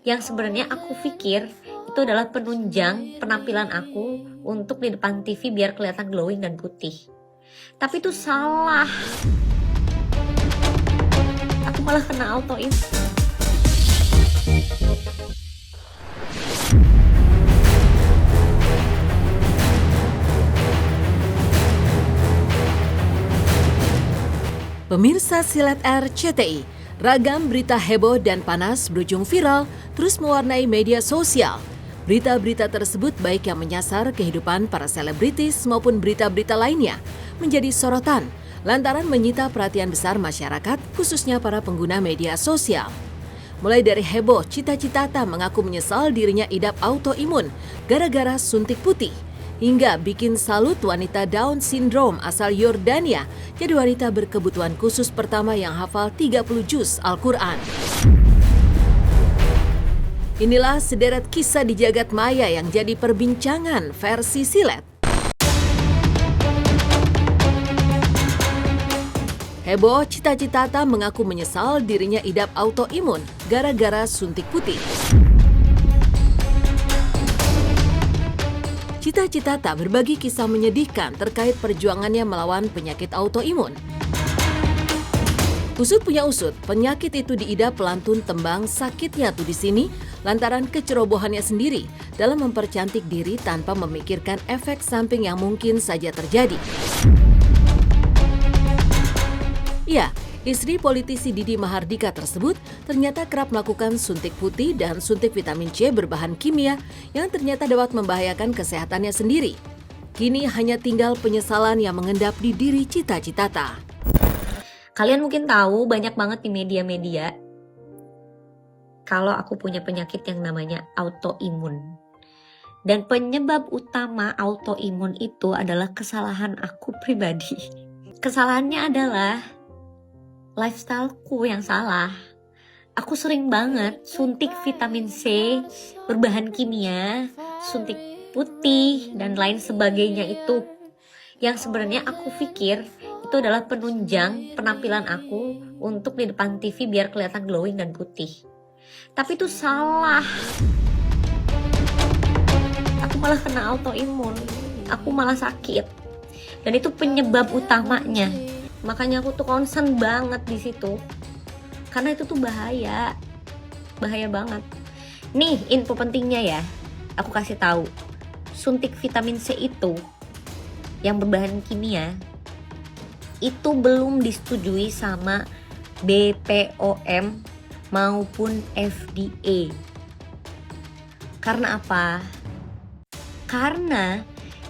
yang sebenarnya aku pikir itu adalah penunjang penampilan aku untuk di depan TV biar kelihatan glowing dan putih. Tapi itu salah. Aku malah kena autoimun. Pemirsa Silet RCTI, ragam berita heboh dan panas berujung viral terus mewarnai media sosial. Berita-berita tersebut baik yang menyasar kehidupan para selebritis maupun berita-berita lainnya menjadi sorotan lantaran menyita perhatian besar masyarakat khususnya para pengguna media sosial. Mulai dari heboh, Cita Citata mengaku menyesal dirinya idap autoimun gara-gara suntik putih, hingga bikin salut wanita Down Syndrome asal Yordania jadi wanita berkebutuhan khusus pertama yang hafal 30 juz Al-Quran. Inilah sederet kisah di jagat maya yang jadi perbincangan versi Silet. Heboh, Cita Citata mengaku menyesal dirinya idap autoimun gara-gara suntik putih. Cita Citata berbagi kisah menyedihkan terkait perjuangannya melawan penyakit autoimun. Usut punya usut, penyakit itu diidap pelantun tembang sakitnya tuh di sini lantaran kecerobohannya sendiri dalam mempercantik diri tanpa memikirkan efek samping yang mungkin saja terjadi. Ya, istri politisi Didi Mahardika tersebut ternyata kerap melakukan suntik putih dan suntik vitamin C berbahan kimia yang ternyata dapat membahayakan kesehatannya sendiri. Kini hanya tinggal penyesalan yang mengendap di diri Cita Citata. Kalian mungkin tahu banyak banget di media-media kalau aku punya penyakit yang namanya autoimun. Dan penyebab utama autoimun itu adalah kesalahan aku pribadi. Kesalahannya adalah lifestyleku yang salah. Aku sering banget suntik vitamin C berbahan kimia, suntik putih dan lain sebagainya itu. Yang sebenarnya aku pikir itu adalah penunjang penampilan aku untuk di depan TV biar kelihatan glowing dan putih. Tapi itu salah. Aku malah kena autoimun. Aku malah sakit. Dan itu penyebab utamanya. Makanya aku tuh concern banget di situ. Karena itu tuh bahaya. Bahaya banget. Nih, info pentingnya ya. Aku kasih tahu. Suntik vitamin C itu yang berbahan kimia itu belum disetujui sama BPOM maupun FDA. Karena apa? Karena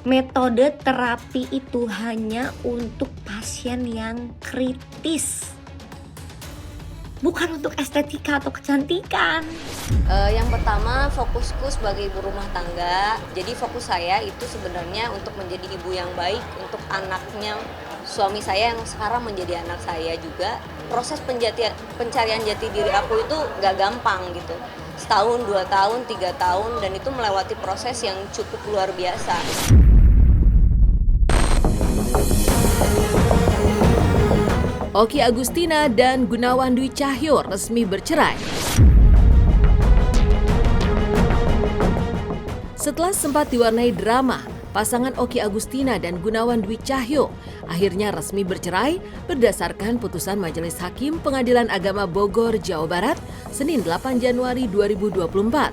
metode terapi itu hanya untuk pasien yang kritis, bukan untuk estetika atau kecantikan. Yang pertama, fokusku sebagai ibu rumah tangga. Jadi fokus saya itu sebenarnya untuk menjadi ibu yang baik untuk anaknya suami saya yang sekarang menjadi anak saya juga. Proses pencarian jati diri aku itu gak gampang gitu. Setahun, 2 tahun, 3 tahun, dan itu melewati proses yang cukup luar biasa. Okky Agustina dan Gunawan Dwi Cahyo resmi bercerai. Setelah sempat diwarnai drama, pasangan Okky Agustina dan Gunawan Dwi Cahyo akhirnya resmi bercerai berdasarkan putusan Majelis Hakim Pengadilan Agama Bogor, Jawa Barat, Senin 8 Januari 2024.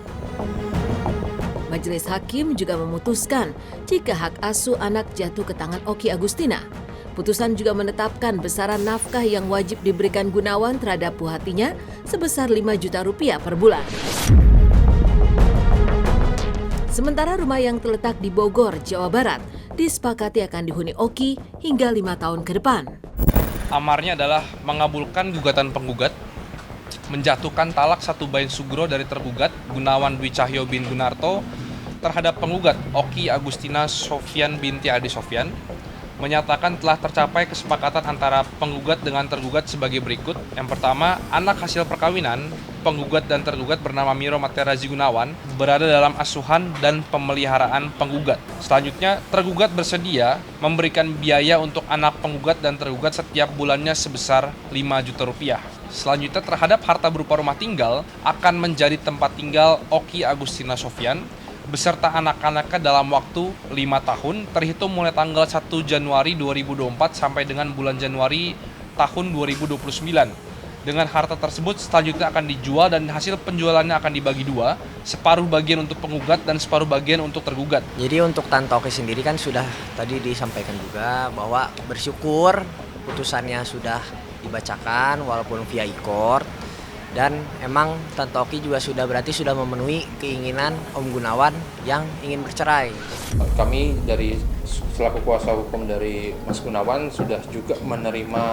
Majelis Hakim juga memutuskan jika hak asuh anak jatuh ke tangan Okky Agustina. Putusan juga menetapkan besaran nafkah yang wajib diberikan Gunawan terhadap puhatinya sebesar 5 juta rupiah per bulan. Sementara rumah yang terletak di Bogor, Jawa Barat, disepakati akan dihuni Okky hingga 5 tahun ke depan. Amarnya adalah mengabulkan gugatan penggugat, menjatuhkan talak 1 bain sugro dari tergugat Gunawan Dwi Cahyo bin Gunarto terhadap penggugat Okky Agustina Sofyan binti Adi Sofyan, menyatakan telah tercapai kesepakatan antara penggugat dengan tergugat sebagai berikut. Yang pertama, anak hasil perkawinan penggugat dan tergugat bernama Miro Materazi Gunawan berada dalam asuhan dan pemeliharaan penggugat. Selanjutnya, tergugat bersedia memberikan biaya untuk anak penggugat dan tergugat setiap bulannya sebesar 5 juta rupiah. Selanjutnya terhadap harta berupa rumah tinggal akan menjadi tempat tinggal Oki Agustina Sofyan beserta anak-anaknya dalam waktu 5 tahun terhitung mulai tanggal 1 Januari 2024 sampai dengan bulan Januari tahun 2029. Dengan harta tersebut selanjutnya akan dijual dan hasil penjualannya akan dibagi dua, separuh bagian untuk penggugat dan separuh bagian untuk tergugat. Jadi untuk Tante Oki sendiri kan sudah tadi disampaikan juga bahwa bersyukur putusannya sudah dibacakan walaupun via e-court, dan emang Tante Oki juga berarti sudah memenuhi keinginan Om Gunawan yang ingin bercerai. Kami dari selaku kuasa hukum dari Mas Gunawan sudah juga menerima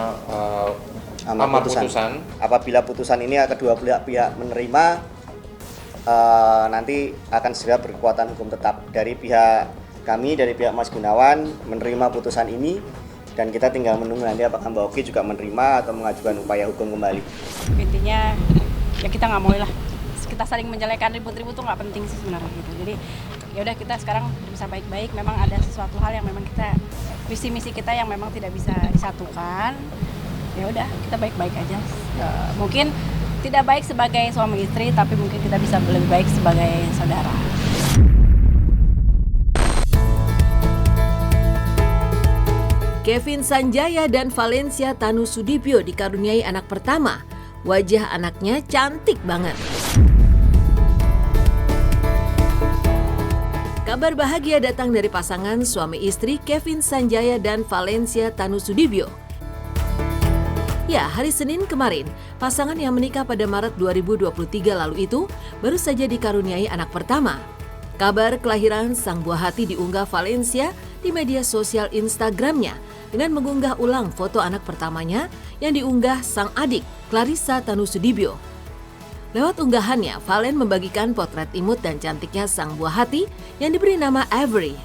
amar putusan. Apabila putusan ini kedua pihak menerima, nanti akan segera berkekuatan hukum tetap. Dari pihak kami, dari pihak Mas Gunawan menerima putusan ini, dan kita tinggal menunggu nanti apakah Mbak Oki juga menerima atau mengajukan upaya hukum kembali. Intinya ya kita nggak mau lah, kita saling menjelekan, ribut-ribut tuh nggak penting sih sebenarnya gitu. Jadi ya udah, kita sekarang bisa baik-baik. Memang ada sesuatu hal yang memang kita, visi misi kita yang memang tidak bisa disatukan. Ya udah, kita baik-baik aja. Mungkin tidak baik sebagai suami istri, tapi mungkin kita bisa lebih baik sebagai saudara. Kevin Sanjaya dan Valencia Tanusudibyo dikaruniai anak pertama. Wajah anaknya cantik banget. Kabar bahagia datang dari pasangan suami istri Kevin Sanjaya dan Valencia Tanusudibyo. Ya, hari Senin kemarin, pasangan yang menikah pada Maret 2023 lalu itu baru saja dikaruniai anak pertama. Kabar kelahiran sang buah hati diunggah Valencia di media sosial Instagramnya dengan mengunggah ulang foto anak pertamanya yang diunggah sang adik, Clarissa Tanusudibyo. Lewat unggahannya, Valen membagikan potret imut dan cantiknya sang buah hati yang diberi nama Avery.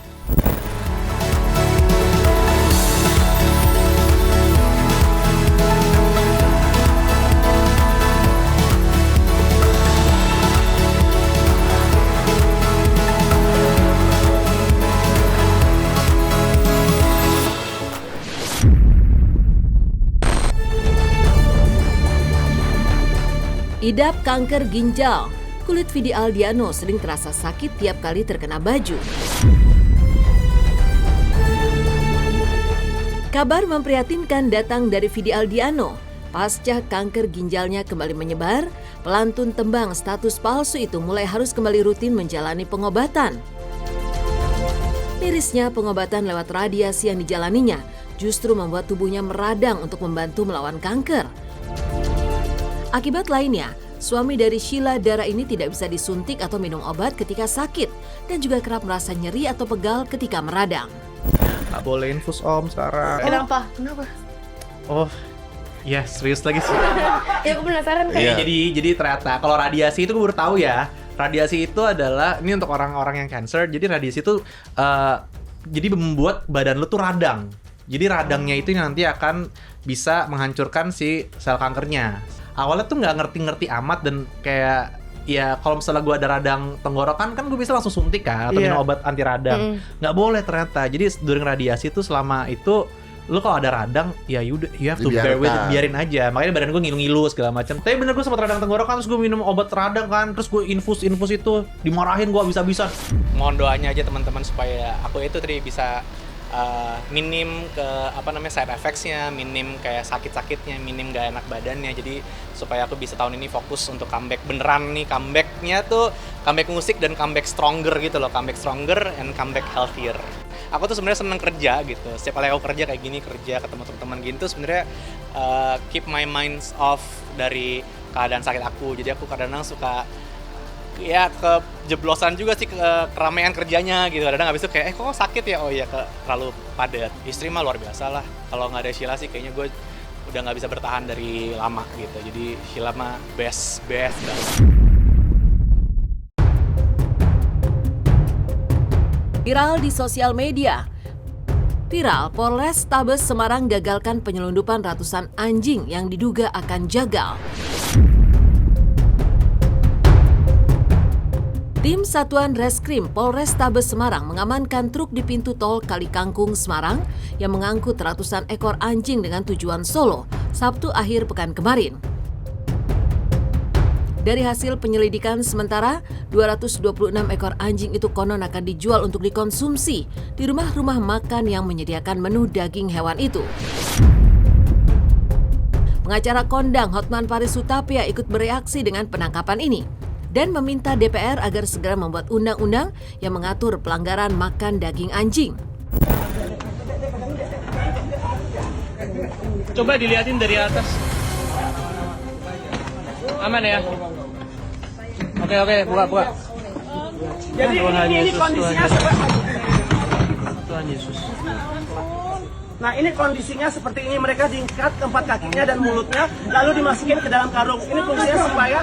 Idap kanker ginjal, kulit Vidi Aldiano sering terasa sakit tiap kali terkena baju. Kabar memprihatinkan datang dari Vidi Aldiano. Pasca kanker ginjalnya kembali menyebar, pelantun tembang status palsu itu mulai harus kembali rutin menjalani pengobatan. Mirisnya, pengobatan lewat radiasi yang dijalaninya justru membuat tubuhnya meradang untuk membantu melawan kanker. Akibat lainnya, suami dari Sheila Dara ini tidak bisa disuntik atau minum obat ketika sakit dan juga kerap merasa nyeri atau pegal ketika meradang. Nggak boleh infus Om sekarang. Kenapa? Oh, ya serius lagi sih. Ya aku penasaran kan. Jadi ternyata kalau radiasi itu gue baru tahu ya. Radiasi itu adalah, ini untuk orang-orang yang cancer. Jadi radiasi itu jadi membuat badan lu tuh radang. Jadi radangnya itu nanti akan bisa menghancurkan si sel kankernya. Awalnya tuh nggak ngerti-ngerti amat dan kayak ya kalau misalnya gue ada radang tenggorokan kan gue bisa langsung suntik kan atau minum obat anti radang. Nggak boleh ternyata. Jadi during radiasi tuh selama itu lu kalau ada radang ya you have to bear with it, biarin aja. Makanya badan gue ngilu-ngilu segala macam. Tapi bener gue sempat radang tenggorokan terus gue minum obat radang kan, terus gue infus itu dimarahin gue habis-habisan. Mohon doanya aja teman-teman supaya aku itu tadi bisa minim ke side effects-nya, minim kayak sakit-sakitnya, minim gak enak badannya. Jadi supaya aku bisa tahun ini fokus untuk comeback beneran nih. Comeback-nya tuh comeback musik dan comeback stronger gitu loh, comeback stronger and comeback healthier. Aku tuh sebenarnya seneng kerja gitu. Setiap kali aku kerja kayak gini, kerja ketemu teman-teman gitu, sebenarnya keep my minds off dari keadaan sakit aku. Jadi aku kadang-kadang suka ya kejeblosan juga sih ke keramaian kerjanya gitu. Kadang habis itu kayak kok sakit ya, oh iya terlalu padat. Istri mah luar biasa lah, kalau nggak ada Sheila sih kayaknya gue udah nggak bisa bertahan dari lama gitu. Jadi Sheila mah best banget. Viral di sosial media. Viral, Polres Tabes Semarang gagalkan penyelundupan ratusan anjing yang diduga akan jagal. Tim Satuan Reskrim Polres Tabes Semarang mengamankan truk di pintu tol Kali Kangkung, Semarang yang mengangkut ratusan ekor anjing dengan tujuan Solo, Sabtu akhir pekan kemarin. Dari hasil penyelidikan sementara, 226 ekor anjing itu konon akan dijual untuk dikonsumsi di rumah-rumah makan yang menyediakan menu daging hewan itu. Pengacara kondang Hotman Paris Hutapea ikut bereaksi dengan penangkapan ini dan meminta DPR agar segera membuat undang-undang yang mengatur pelanggaran makan daging anjing. Coba dilihatin dari atas. Aman ya? Oke, buka. Jadi ini kondisinya seperti Tuhan Yesus. Nah ini kondisinya seperti ini, mereka diikat keempat kakinya dan mulutnya lalu dimasukin ke dalam karung. Ini fungsinya supaya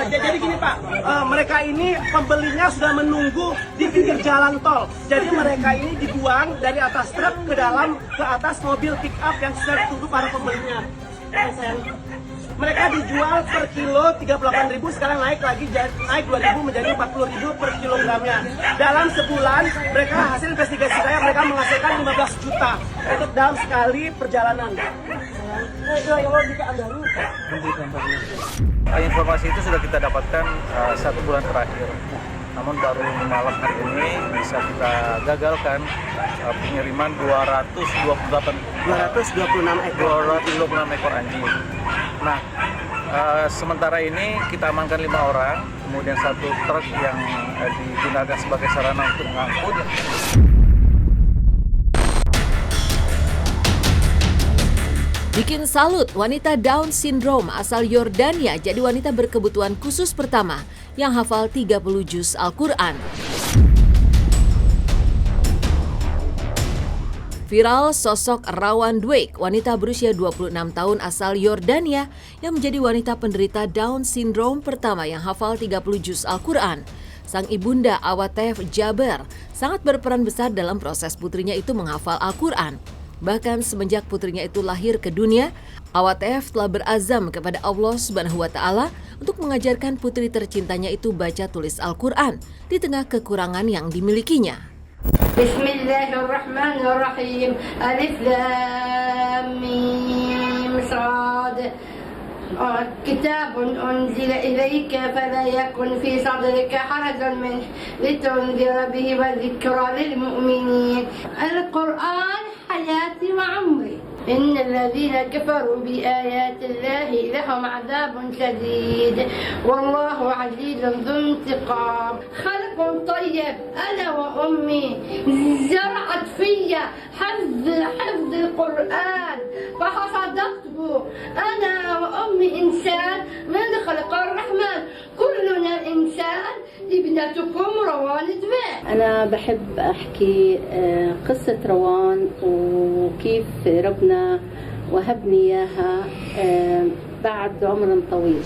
jadi gini Pak, mereka ini pembelinya sudah menunggu di pinggir jalan tol. Jadi mereka ini dibuang dari atas truk ke atas mobil pick up yang sudah ditunggu para pembelinya. Mereka dijual per kilo 38.000, sekarang naik 2.000 menjadi 40.000 per kilogramnya. Dalam sebulan, mereka hasil investigasi saya mereka menghasilkan 15 juta untuk dalam sekali perjalanan. Informasi itu sudah kita dapatkan 1 bulan terakhir. Namun baru malam hari ini bisa kita gagalkan pengiriman 226 ekor anjing. Nah, sementara ini kita amankan 5 orang, kemudian 1 truk yang digunakan sebagai sarana untuk mengangkut. Bikin salut, wanita Down Syndrome asal Yordania jadi wanita berkebutuhan khusus pertama yang hafal 30 juz Al-Quran. Viral sosok Rawan Dweck, wanita berusia 26 tahun asal Yordania yang menjadi wanita penderita Down Syndrome pertama yang hafal 30 juz Al-Quran. Sang ibunda Awatef Jaber sangat berperan besar dalam proses putrinya itu menghafal Al-Quran. Bahkan semenjak putrinya itu lahir ke dunia, Awatef telah berazam kepada Allah Subhanahu wa Ta'ala untuk mengajarkan putri tercintanya itu baca tulis Al-Quran di tengah kekurangan yang dimilikinya. Bismillahirrahmanirrahim. Alif Lam Mim Sad. كتاب أنزل إليك فلا يكن في صدرك حرج منه لتنذر به وذكرى للمؤمنين. القرآن حياتي وعمري. إن الذين كفروا بآيات الله لهم عذاب شديد والله عزيز ذو انتقام. خلق طيب أنا وأمي زرعت في حفظ القرآن فحفظته أنا وأمي إنسان من خلق الرحمن كلنا إنسان ابنتكم روان دواء. أنا بحب أحكي قصة روان وكيف ربنا وهبني إياها بعد عمر طويل.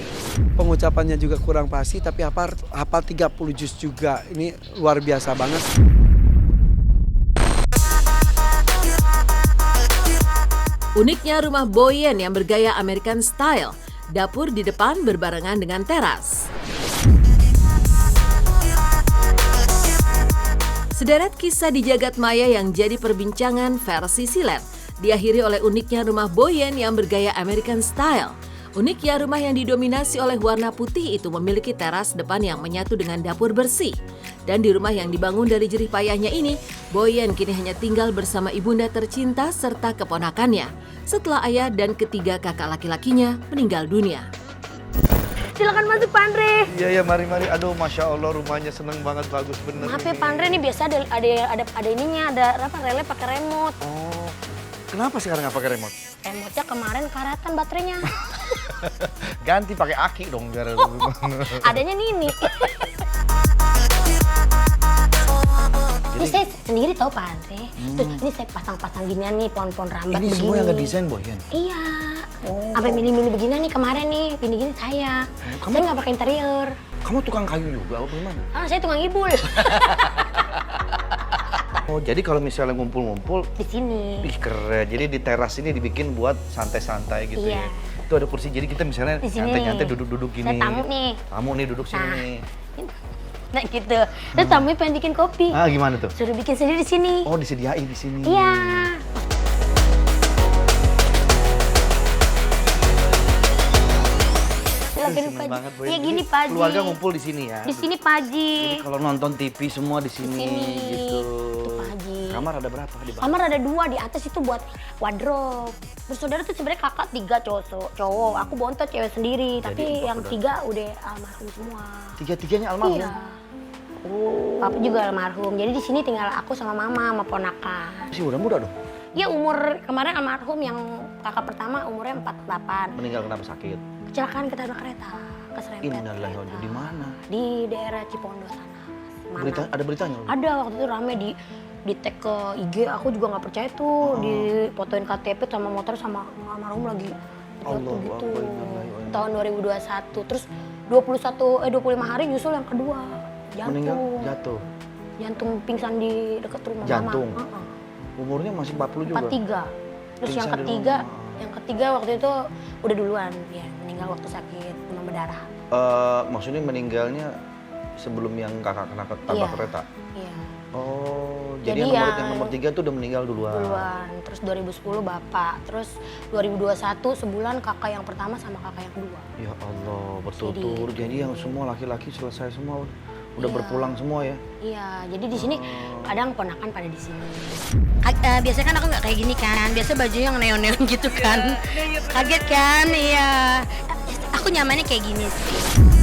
Pengucapannya juga kurang pasti, tapi hafal 30 juz juga. Ini luar biasa banget. Uniknya rumah Boyen yang bergaya American style, dapur di depan berbarengan dengan teras. Sederet kisah di jagat maya yang jadi perbincangan versi silet diakhiri oleh uniknya rumah Boyen yang bergaya American style. Uniknya rumah yang didominasi oleh warna putih itu memiliki teras depan yang menyatu dengan dapur bersih. Dan di rumah yang dibangun dari jerih payahnya ini, Boyen kini hanya tinggal bersama ibunda tercinta serta keponakannya setelah ayah dan ketiga kakak laki-lakinya meninggal dunia. Silakan masuk Pak Andre. Iya, mari. Aduh, Masya Allah, rumahnya seneng banget, bagus bener. Maaf ya Pak Andre, ini biasa ada ininya, ada relay pakai remote. Oh, kenapa sekarang nggak pakai remote? Remote-nya kemarin karatan baterainya. Ganti pakai aki dong biar. Adanya Nini. Ini saya sendiri tahu Pak Andre. Tuh, ini saya pasang-pasang ginian nih, pohon-pohon rambat begini. Ini semua yang ngedesain Boyen? Iya. Sampai milih-milih begini nih kemarin nih, gini-gini saya. Saya nggak pakai interior. Kamu tukang kayu juga apa gimana? Saya tukang ngibul. Oh, jadi kalau misalnya ngumpul-ngumpul di sini. Ih, keren. Jadi di teras ini dibikin buat santai-santai gitu ya. Itu ada kursi. Jadi kita misalnya nyantai-nyantai duduk-duduk gini. Saya tamu nih. Tamu nih duduk sini nih. Nah gitu. Terus tamunya pengen bikin kopi. Ah, gimana tuh? Suruh bikin sendiri di sini. Oh, disediain di sini. Iya. Silakan Pak Haji. banget, Boy. Iya gini Pak Haji. Keluarga ngumpul di sini ya. Di sini Pak Haji. Jadi kalau nonton TV semua di sini gitu. Pak Haji. Kamar ada berapa di bawah? Kamar ada 2, di atas itu buat wardrobe. Bersaudara tuh sebenarnya kakak 3 cowok. Aku bontot cewek sendiri, Jadi tapi yang 3 udah almarhum semua. Tiga-tiganya almarhum. Iya. Papa juga almarhum. Jadi di sini tinggal aku sama mama sama ponakan. Masih muda dong. Ya umur kemarin almarhum yang kakak pertama umurnya 48. Meninggal kenapa sakit? Kecelakaan ketabrak kereta, keserempet. Innalillahi wa inna ilaihi raji'un. Di mana? Di daerah Cipondo sana. Mana? Ada beritanya? Ada, waktu itu rame di tag ke IG, aku juga nggak percaya tuh, di fotoin KTP sama motor sama almarhum lagi jatuh gitu. Tahun 2021, terus 25 hari nyusul yang kedua, jantung. Meninggal jatuh. Jantung pingsan di dekat rumah Jantung. mama. Umurnya masih 40 juga. 43. Terus Pingsan yang ketiga waktu itu udah duluan, ya meninggal waktu sakit demam berdarah. Maksudnya meninggalnya sebelum yang kakak kena tabrak kereta? Iya. Oh, jadi yang nomor 3 tuh udah meninggal duluan. Terus 2010 bapak, terus 2021 sebulan kakak yang pertama sama kakak yang kedua. Ya Allah, bertutur. Jadi yang semua laki-laki selesai semua udah berpulang semua ya? Iya, jadi di sini kadang ponakan pada di sini. Biasanya kan aku nggak kayak gini kan, biasa bajunya yang neon-neon gitu kan. Kaget kan, iya. Aku nyamannya kayak gini sih.